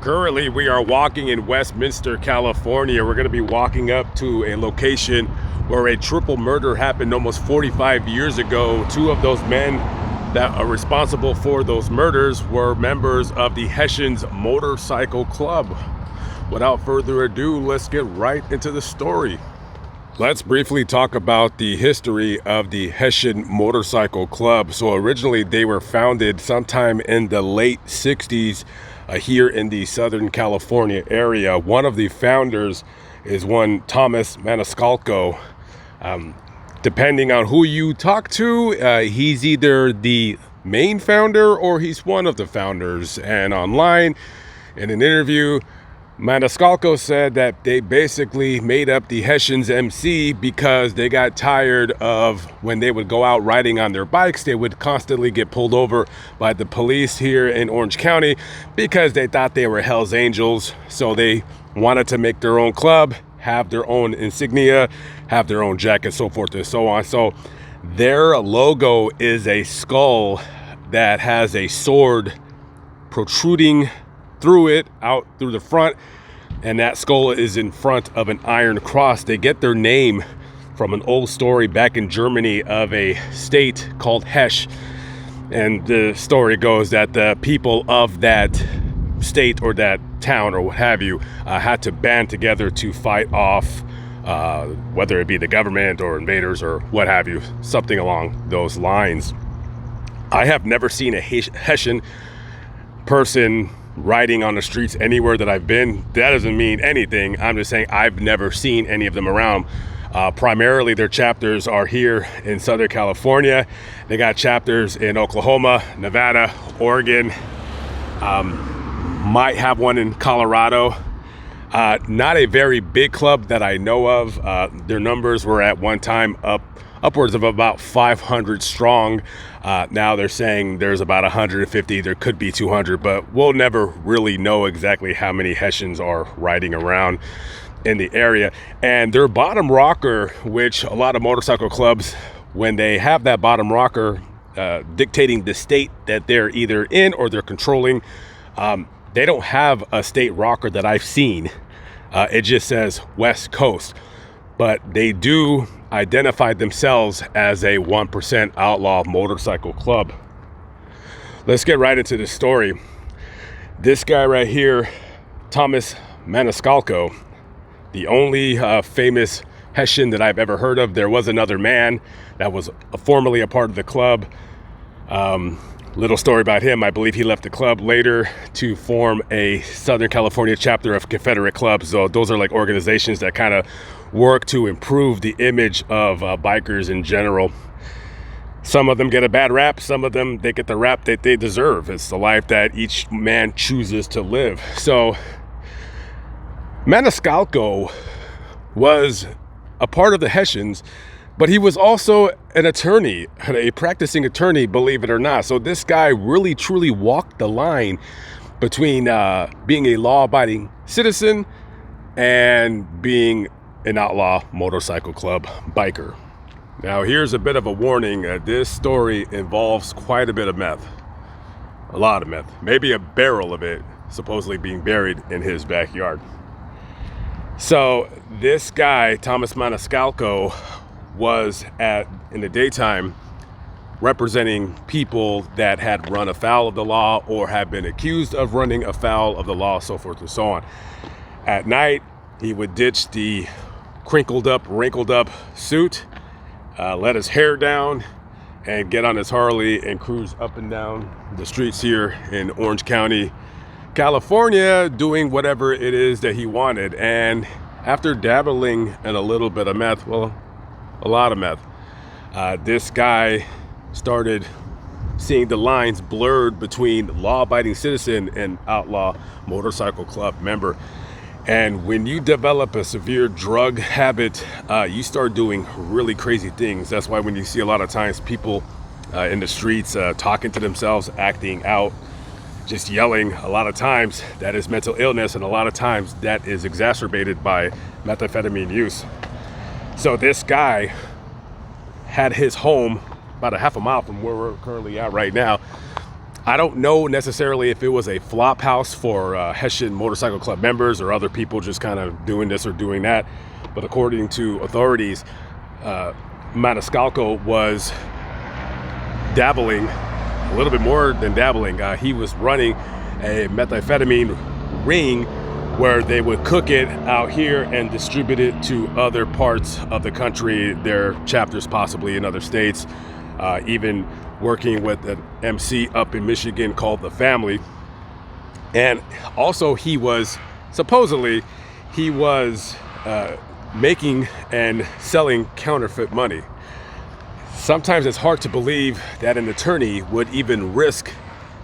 Currently, we are walking in Westminster, California. We're going to be walking up to a location where a triple murder happened almost 45 years ago. Two of those men that are responsible for those murders were members of the Hessians motorcycle club. Without further ado, let's get right into the story. Let's briefly talk about the history of the Hessian Motorcycle Club. So originally they were founded sometime in the late 60s here in the Southern California area. One of the founders is one Thomas Maniscalco. Depending on who you talk to, he's either the main founder or he's one of the founders. And online, in an interview, Maniscalco said that they basically made up the Hessians MC because they got tired of when they would go out riding on their bikes, they would constantly get pulled over by the police here in Orange County because they thought they were Hell's Angels. So they wanted to make their own club, have their own insignia, have their own jacket, so forth and so on. So their logo is a skull that has a sword protruding through it, out through the front, and that skull is in front of an iron cross. They get their name from an old story back in Germany of a state called Hesse, and the story goes that the people of that state or that town or what have you had to band together to fight off whether it be the government or invaders or what have you, something along those lines. I have never seen a Hessian person riding on the streets anywhere that I've been. That doesn't mean anything. I'm just saying I've never seen any of them around. Primarily their chapters are here in Southern California. They got chapters in Oklahoma, Nevada, Oregon, might have one in Colorado. Not a very big club that I know of. Their numbers were at one time upwards of about 500 strong. Now they're saying there's about 150, there could be 200, but we'll never really know exactly how many Hessians are riding around in the area. And their bottom rocker, which a lot of motorcycle clubs, when they have that bottom rocker dictating the state that they're either in or they're controlling, they don't have a state rocker that I've seen. It just says West Coast, but they do identify themselves as a 1% outlaw motorcycle club. Let's get right into the story. This guy right here, Thomas Maniscalco, the only famous Hessian that I've ever heard of. There was another man that was formerly a part of the club. Little story about him, I believe he left the club later to form a Southern California chapter of Confederate clubs. So those are like organizations that kind of work to improve the image of bikers in general. Some of them get a bad rap, some of them they get the rap that they deserve. It's the life that each man chooses to live. So Maniscalco was a part of the Hessians, but he was also an attorney, a practicing attorney, believe it or not. So this guy really truly walked the line between being a law-abiding citizen and being an outlaw motorcycle club biker. Now here's a bit of a warning. This story involves quite a bit of meth. A lot of meth. Maybe a barrel of it supposedly being buried in his backyard. So this guy, Thomas Maniscalco, was in the daytime representing people that had run afoul of the law or had been accused of running afoul of the law, so forth and so on. At night, he would ditch the crinkled up, wrinkled up suit, let his hair down, and get on his Harley and cruise up and down the streets here in Orange County, California, doing whatever it is that he wanted. And after dabbling in a little bit of meth, well, a lot of meth, this guy started seeing the lines blurred between law-abiding citizen and outlaw motorcycle club member. And when you develop a severe drug habit, you start doing really crazy things. That's why when you see a lot of times people in the streets talking to themselves, acting out, just yelling, a lot of times that is mental illness, and a lot of times that is exacerbated by methamphetamine use. So this guy had his home about a half a mile from where we're currently at right now, I don't know necessarily if it was a flop house for Hessian Motorcycle Club members or other people just kind of doing this or doing that. But according to authorities, Maniscalco was dabbling, a little bit more than dabbling. He was running a methamphetamine ring where they would cook it out here and distribute it to other parts of the country, their chapters possibly in other states, even working with an MC up in Michigan called The Family. And also he was making and selling counterfeit money. Sometimes it's hard to believe that an attorney would even risk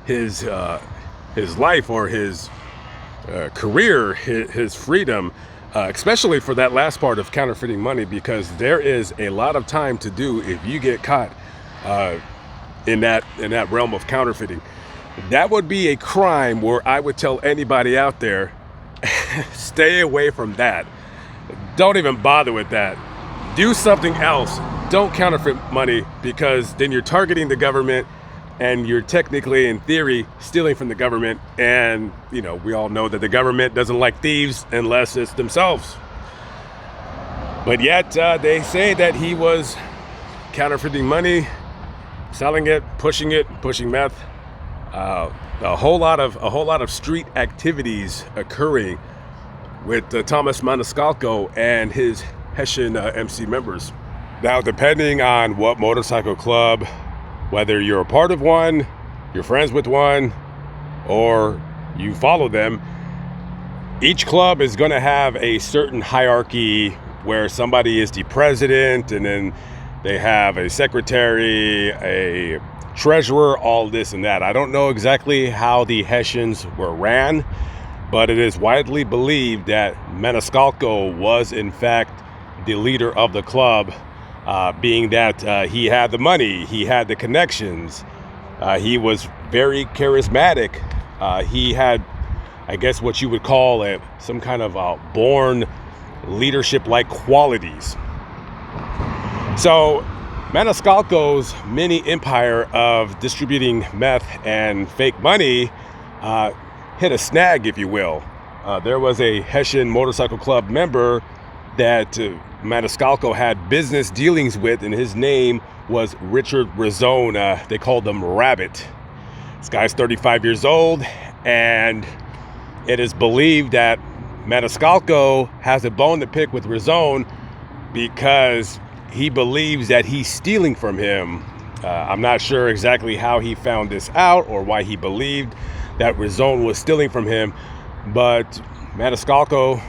his life or his career, his freedom, especially for that last part of counterfeiting money, because there is a lot of time to do if you get caught in that realm of counterfeiting. That would be a crime where I would tell anybody out there, stay away from that. Don't even bother with that. Do something else. Don't counterfeit money, because then you're targeting the government and you're technically, in theory, stealing from the government. And, you know, we all know that the government doesn't like thieves unless it's themselves. But yet they say that he was counterfeiting money, selling it, pushing meth. A whole lot of street activities occurring with Thomas Maniscalco and his Hessian MC members. Now, depending on what motorcycle club, whether you're a part of one, you're friends with one, or you follow them, each club is going to have a certain hierarchy where somebody is the president, and then they have a secretary, a treasurer, all this and that. I don't know exactly how the Hessians were ran, but it is widely believed that Maniscalco was in fact the leader of the club, being that he had the money, he had the connections, he was very charismatic, he had, I guess, what you would call some kind of born leadership-like qualities. So Maniscalco's mini empire of distributing meth and fake money hit a snag, if you will. There was a Hessian Motorcycle Club member that Maniscalco had business dealings with, and his name was Richard Rizzone. They called him Rabbit. This guy's 35 years old, and it is believed that Maniscalco has a bone to pick with Rizzone because he believes that he's stealing from him. I'm not sure exactly how he found this out or why he believed that Rizzone was stealing from him, but Maniscalco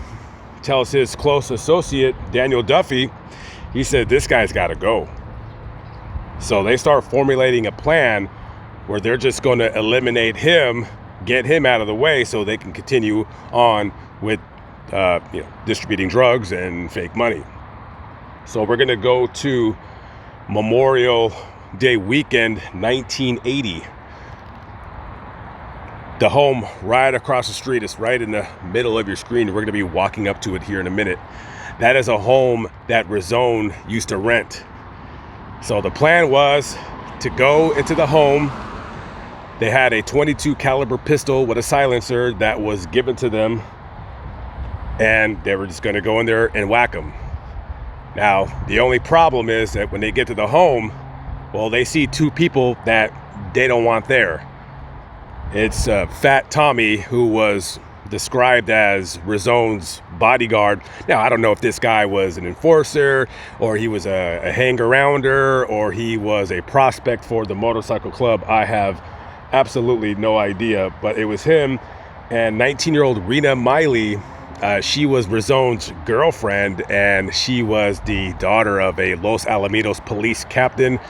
tells his close associate, Daniel Duffy, he said, this guy's got to go. So they start formulating a plan where they're just going to eliminate him, get him out of the way so they can continue on with distributing drugs and fake money. So we're going to go to Memorial Day weekend, 1980. The home right across the street is right in the middle of your screen. We're going to be walking up to it here in a minute. That is a home that Rizzone used to rent. So the plan was to go into the home. They had a .22 caliber pistol with a silencer that was given to them, and they were just going to go in there and whack them. Now, the only problem is that when they get to the home, well, they see two people that they don't want there. It's Fat Tommy, who was described as Rizzone's bodyguard. Now, I don't know if this guy was an enforcer, or he was a hang-arounder, or he was a prospect for the motorcycle club. I have absolutely no idea, but it was him and 19-year-old Rena Miley. She was Rizzone's girlfriend, and she was the daughter of a Los Alamitos police captain.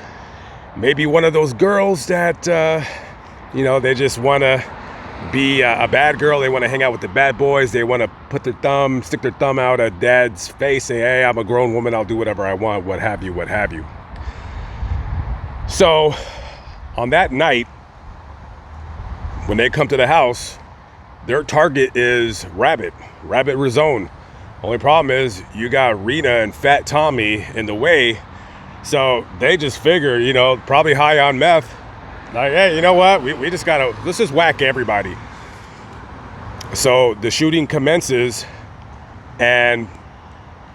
Maybe one of those girls that, they just want to be a bad girl. They want to hang out with the bad boys. They want to stick their thumb out at dad's face, say, hey, I'm a grown woman, I'll do whatever I want, what have you. So on that night, when they come to the house, their target is Rabbit Rizzone. Only problem is you got Rena and Fat Tommy in the way. So they just figure, probably high on meth, Like, hey, you know what? We just gotta, let's just whack everybody. So the shooting commences, and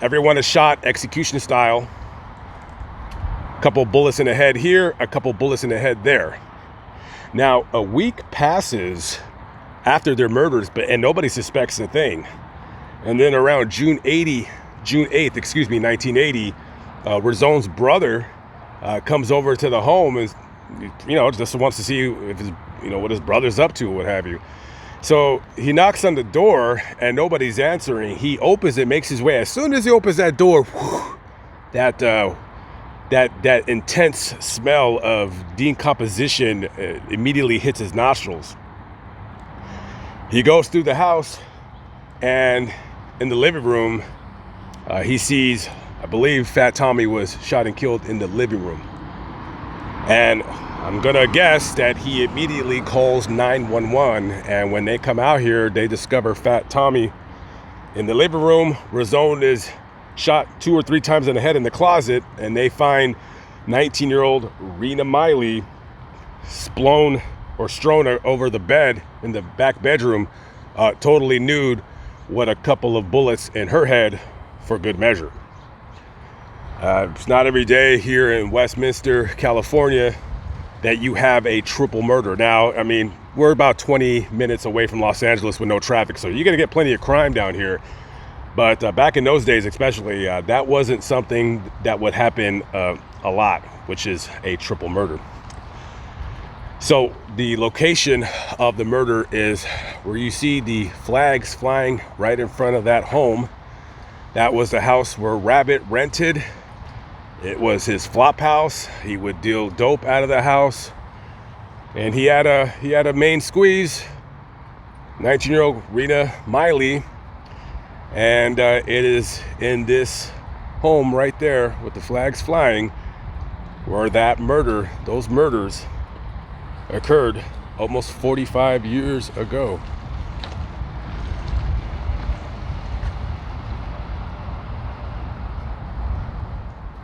everyone is shot execution style. A couple bullets in the head here, a couple bullets in the head there. Now, a week passes after their murders, and nobody suspects a thing. And then around June 8th, 1980, Razone's brother comes over to the home and, just wants to see if his, what his brother's up to, or what have you. So he knocks on the door and nobody's answering. He opens it, makes his way. As soon as he opens that door, whew, that intense smell of decomposition immediately hits his nostrils. He goes through the house, and in the living room, he sees, I believe Fat Tommy was shot and killed in the living room. And I'm gonna guess that he immediately calls 911, and when they come out here, they discover Fat Tommy in the living room. Razone is shot 2 or 3 times in the head in the closet, and they find 19-year-old Rena Miley strewn over the bed in the back bedroom, totally nude, with a couple of bullets in her head for good measure. It's not every day here in Westminster, California, that you have a triple murder. Now, I mean, we're about 20 minutes away from Los Angeles with no traffic, so you're gonna get plenty of crime down here. But back in those days especially, that wasn't something that would happen a lot, which is a triple murder. So the location of the murder is where you see the flags flying right in front of that home. That was the house where Rabbit rented. It was his flop house. He would deal dope out of the house, and he had a main squeeze, 19-year-old Rena Miley, and it is in this home right there with the flags flying where those murders occurred almost 45 years ago.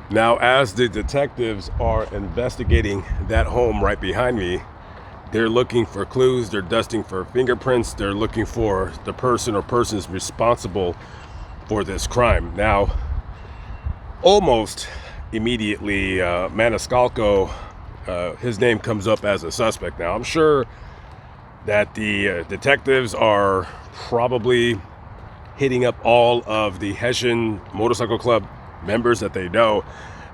Now, as the detectives are investigating that home right behind me, they're looking for clues, they're dusting for fingerprints, they're looking for the person or persons responsible for this crime. Now, almost immediately, Maniscalco, his name comes up as a suspect. Now, I'm sure that the detectives are probably hitting up all of the Hessian Motorcycle Club members that they know.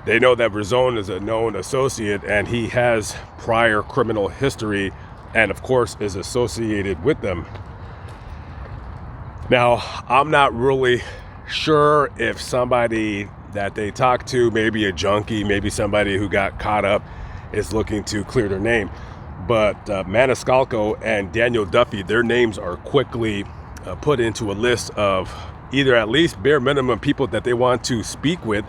They know that Razone is a known associate, and he has prior criminal history, and of course is associated with them. Now, I'm not really sure if somebody that they talk to, maybe a junkie, maybe somebody who got caught up, is looking to clear their name. But Maniscalco and Daniel Duffy, their names are quickly put into a list of either at least bare minimum people that they want to speak with,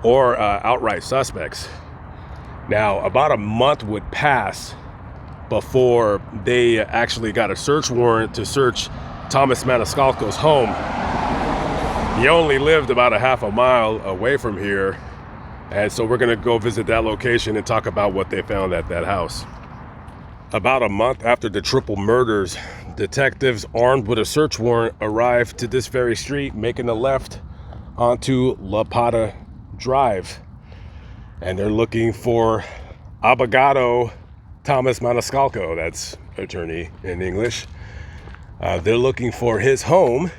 or outright suspects. Now, about a month would pass before they actually got a search warrant to search Thomas Maniscalco's home. He only lived about a half a mile away from here, and so we're gonna go visit that location and talk about what they found at that house. About a month after the triple murders, detectives armed with a search warrant arrived to this very street, making a left onto La Pata Drive. And they're looking for Abogado Thomas Maniscalco, that's attorney in English. They're looking for his home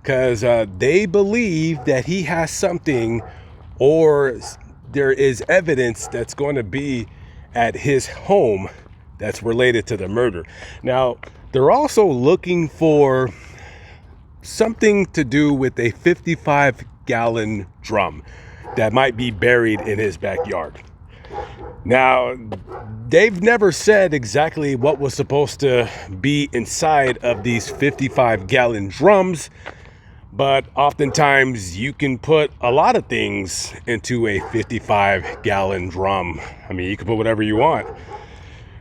because they believe that he has something, or there is evidence that's going to be at his home that's related to the murder. Now, they're also looking for something to do with a 55-gallon drum that might be buried in his backyard. Now, they've never said exactly what was supposed to be inside of these 55-gallon drums, but oftentimes you can put a lot of things into a 55-gallon drum. I mean, you can put whatever you want.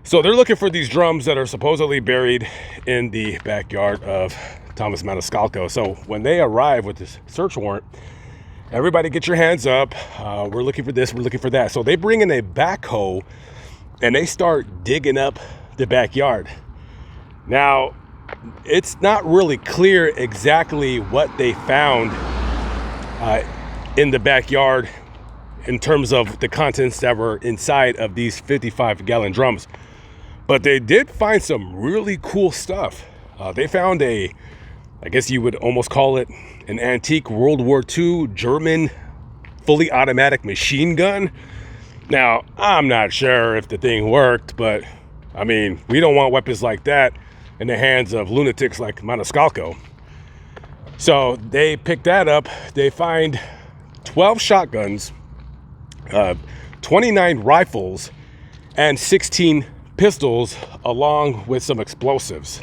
So they're looking for these drums that are supposedly buried in the backyard of Thomas Maniscalco. So when they arrive with this search warrant, everybody get your hands up. We're looking for this, we're looking for that. So they bring in a backhoe and they start digging up the backyard. Now, it's not really clear exactly what they found in the backyard in terms of the contents that were inside of these 55-gallon drums. But they did find some really cool stuff. They found I guess you would almost call it an antique World War II German fully automatic machine gun. Now, I'm not sure if the thing worked, but I mean, we don't want weapons like that in the hands of lunatics like Maniscalco. So they pick that up. They find 12 shotguns, 29 rifles, and 16 pistols, along with some explosives.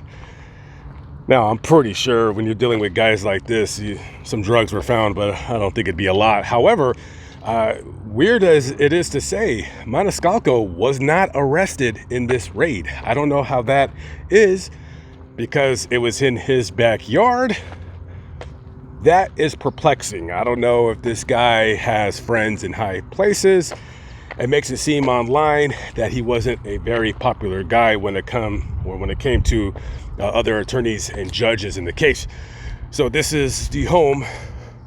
Now, I'm pretty sure when you're dealing with guys like this, some drugs were found, but I don't think it'd be a lot. However, weird as it is to say, Maniscalco was not arrested in this raid. I don't know how that is, because it was in his backyard. That is perplexing. I don't know if this guy has friends in high places. It makes it seem online that he wasn't a very popular guy when it came to other attorneys and judges in the case. So this is the home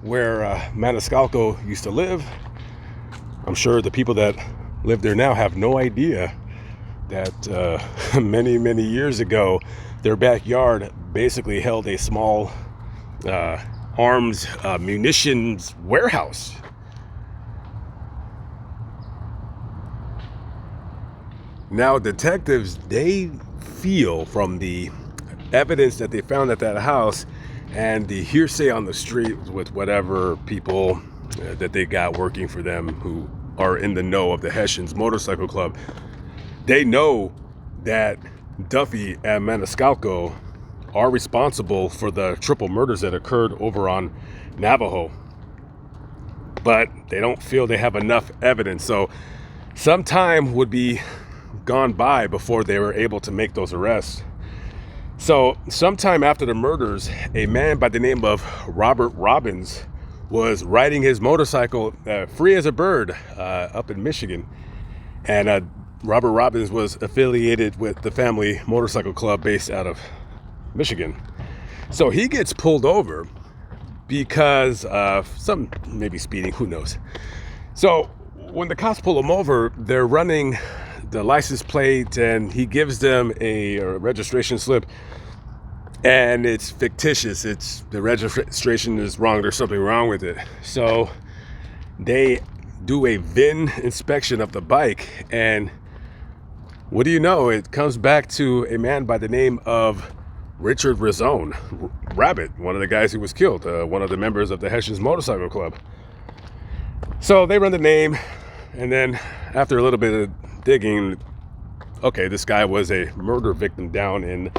where Maniscalco used to live. I'm sure the people that live there now have no idea that many, many years ago, their backyard basically held a small arms munitions warehouse. Now, detectives, they feel from the evidence that they found at that house and the hearsay on the street with whatever people that they got working for them who are in the know of the Hessians motorcycle club, they know that Duffy and Maniscalco are responsible for the triple murders that occurred over on Navajo. But they don't feel they have enough evidence. So some time would be gone by before they were able to make those arrests. So sometime after the murders, a man by the name of Robert Robbins was riding his motorcycle free as a bird up in Michigan. And Robert Robbins was affiliated with the family motorcycle club based out of Michigan. So he gets pulled over because of some, maybe speeding, who knows. So when the cops pull him over, they're running the license plate and he gives them a registration slip, and it's fictitious. The registration is wrong. There's something wrong with it. So they do a VIN inspection of the bike, and what do you know? It comes back to a man by the name of Richard Razone, Rabbit, one of the guys who was killed, one of the members of the Hessians motorcycle club. So they run the name, and then after a little bit of digging, okay, this guy was a murder victim down in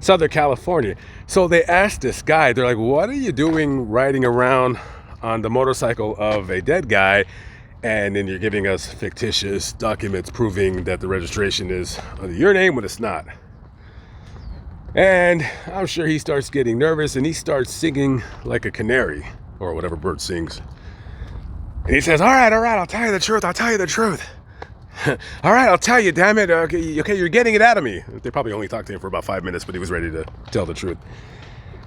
Southern California. So they asked this guy, they're like, what are you doing riding around on the motorcycle of a dead guy, and then you're giving us fictitious documents proving that the registration is under your name when it's not? And I'm sure he starts getting nervous, and he starts singing like a canary, or whatever bird sings. And he says, all right, I'll tell you the truth, all right, I'll tell you, damn it. Okay, you're getting it out of me. They probably only talked to him for about 5 minutes, but he was ready to tell the truth.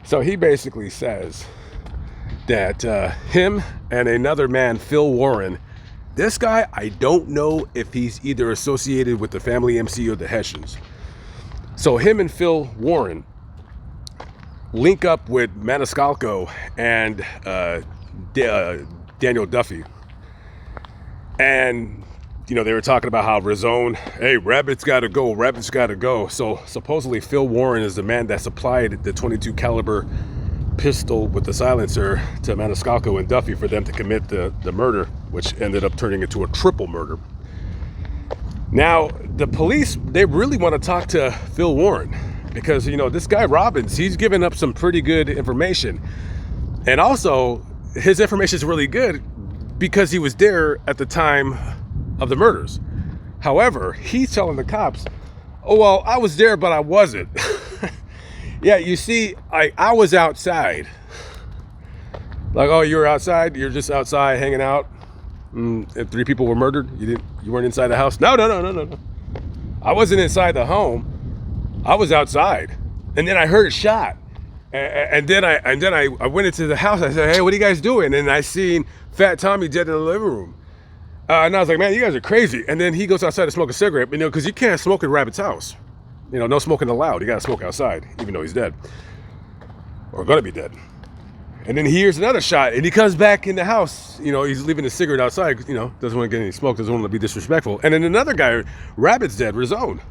So he basically says that him and another man, Phil Warren, this guy, I don't know if he's either associated with the family MC or the Hessians. So him and Phil Warren link up with Maniscalco and Daniel Duffy. And you know, they were talking about how Razone, hey, Rabbit's got to go. So supposedly Phil Warren is the man that supplied the 22 caliber pistol with the silencer to Maniscalco and Duffy for them to commit the murder, which ended up turning into a triple murder. Now, the police, they really want to talk to Phil Warren because, you know, this guy Robbins, he's given up some pretty good information. And also, his information is really good because he was there at the time of the murders. However, he's telling the cops, oh, well, I was there, but I wasn't. Yeah, you see, I was outside. Like, oh, you were outside? You're just outside hanging out? And 3 people were murdered? You weren't inside the house? No. I wasn't inside the home. I was outside. And then I heard a shot. And then I went into the house. I said, hey, what are you guys doing? And I seen Fat Tommy dead in the living room. And I was like, man, you guys are crazy. And then he goes outside to smoke a cigarette, because you can't smoke in Rabbit's house. No smoking allowed. You got to smoke outside, even though he's dead. Or going to be dead. And then he hears another shot, and he comes back in the house. He's leaving the cigarette outside, doesn't want to get any smoke, doesn't want to be disrespectful. And then another guy, Rabbit's dead, Rizone.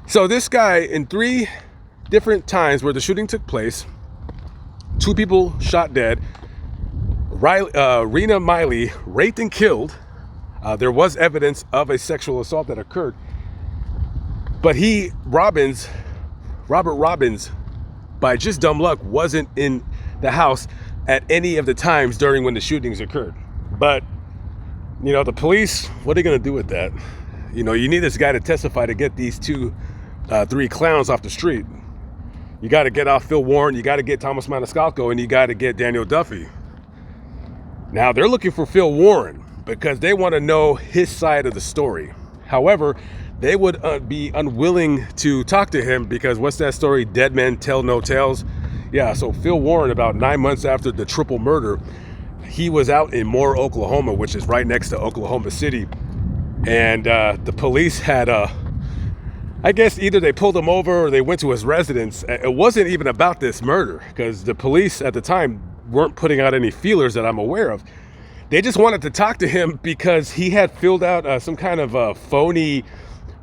So this guy, in 3 different times where the shooting took place, 2 people shot dead. Rena Miley raped and killed. There was evidence of a sexual assault that occurred. But Robert Robbins, by just dumb luck, wasn't in the house at any of the times during when the shootings occurred. But, the police, what are they going to do with that? You need this guy to testify to get these 3 clowns off the street. You got to get off Phil Warren, you got to get Thomas Maniscalco, and you got to get Daniel Duffy. Now, they're looking for Phil Warren because they want to know his side of the story. However, they would be unwilling to talk to him because what's that story? Dead men tell no tales. Yeah, so Phil Warren, about 9 months after the triple murder, he was out in Moore, Oklahoma, which is right next to Oklahoma City. And the police had I guess either they pulled him over or they went to his residence. It wasn't even about this murder because the police at the time weren't putting out any feelers that I'm aware of. They just wanted to talk to him because he had filled out some kind of phony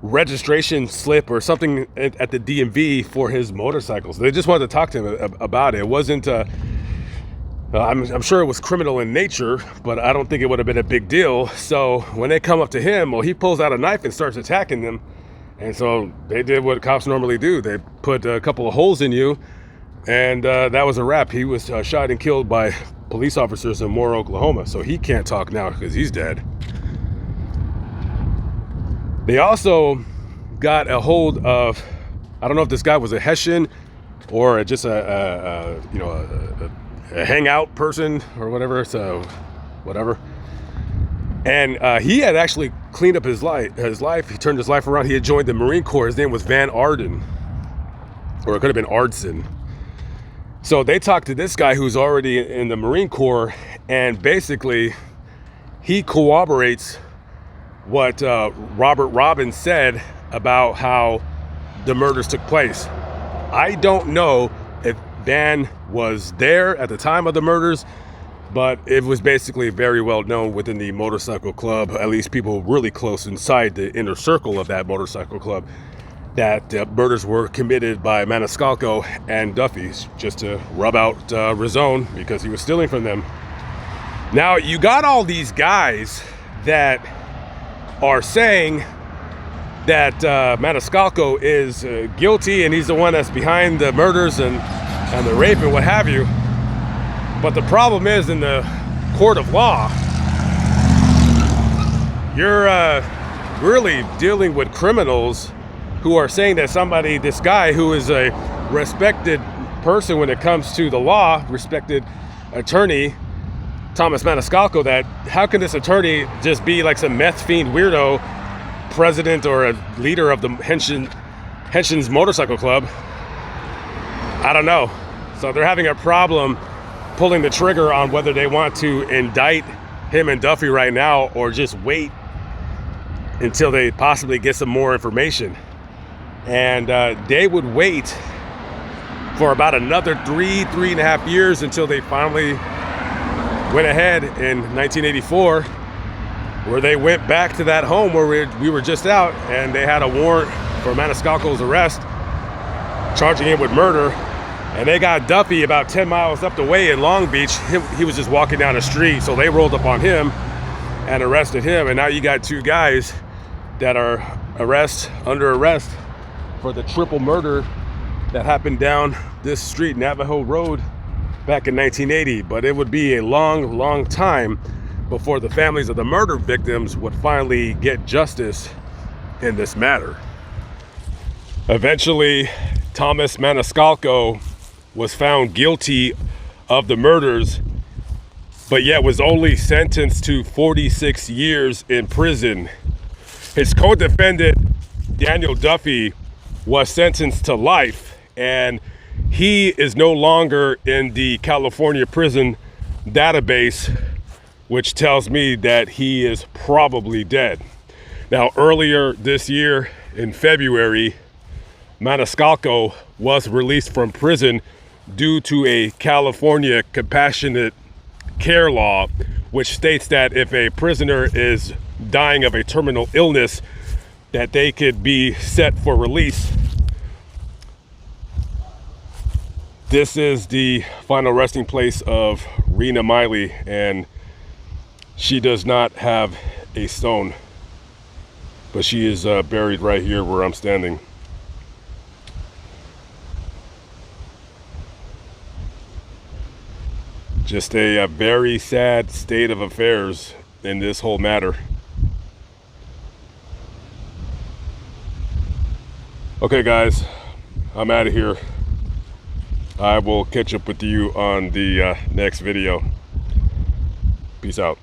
registration slip or something at the DMV for his motorcycles. They just wanted to talk to him about it. It wasn't, I'm sure it was criminal in nature, but I don't think it would have been a big deal. So when they come up to him, well, he pulls out a knife and starts attacking them. And so they did what cops normally do. They put a couple of holes in you, and that was a wrap. He was shot and killed by police officers in Moore, Oklahoma. So he can't talk now because he's dead. They also got a hold of, I don't know if this guy was a Hessian or just a hangout person or whatever. So whatever. And he had actually cleaned up his life. He turned his life around. He had joined the Marine Corps. His name was Van Arden, or it could have been Ardson. So they talked to this guy who's already in the Marine Corps, and basically he corroborates what Robert Robbins said about how the murders took place. I don't know if Van was there at the time of the murders, but it was basically very well known within the motorcycle club, at least people really close inside the inner circle of that motorcycle club, that murders were committed by Maniscalco and Duffy's just to rub out Rizone because he was stealing from them. Now, you got all these guys that are saying that Maniscalco is guilty and he's the one that's behind the murders and the rape and what have you. But the problem is, in the court of law, you're really dealing with criminals who are saying that this guy who is a respected person when it comes to the law, respected attorney, Thomas Maniscalco, that how can this attorney just be like some meth fiend weirdo president or a leader of the Hessians motorcycle club? I don't know. So they're having a problem pulling the trigger on whether they want to indict him and Duffy right now or just wait until they possibly get some more information. And they would wait for about another 3.5 years until they finally went ahead in 1984, where they went back to that home where we were just out, and they had a warrant for Maniscalco's arrest, charging him with murder. And they got Duffy about 10 miles up the way in Long Beach. He was just walking down the street, so they rolled up on him and arrested him. And now you got 2 guys that are under arrest for the triple murder that happened down this street, Navajo Road, back in 1980. But it would be a long, long time before the families of the murder victims would finally get justice in this matter. Eventually, Thomas Maniscalco was found guilty of the murders, but yet was only sentenced to 46 years in prison. His co-defendant, Daniel Duffy was sentenced to life, and he is no longer in the California prison database, which tells me that he is probably dead. Now, earlier this year in February, Maniscalco was released from prison due to a California compassionate care law, which states that if a prisoner is dying of a terminal illness, that they could be set for release. This is the final resting place of Rena Miley, and she does not have a stone, but she is buried right here where I'm standing. Just a very sad state of affairs in this whole matter. Okay guys, I'm out of here. I will catch up with you on the next video. Peace out.